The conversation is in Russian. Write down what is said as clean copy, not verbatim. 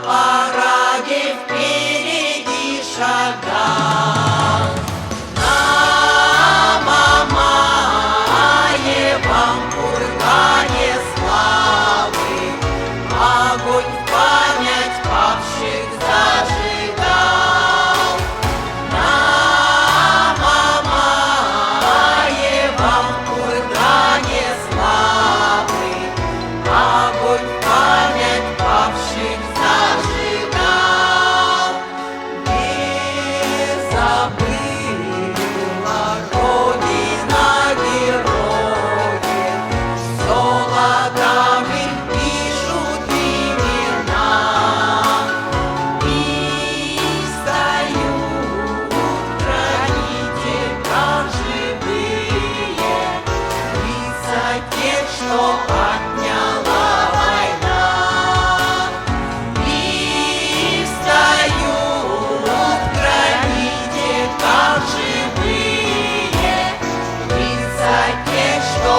параде впереди шагал. На Мамаевом кургане славы огонь в память павших зажигал. На Мамаевом кургане славы огонь в память павших зажигал. Не забыла Родина героев, золотом их пишут имена. И встают хранители как живые лица тех, что отняла война. И встают хранители как живые лица тех, что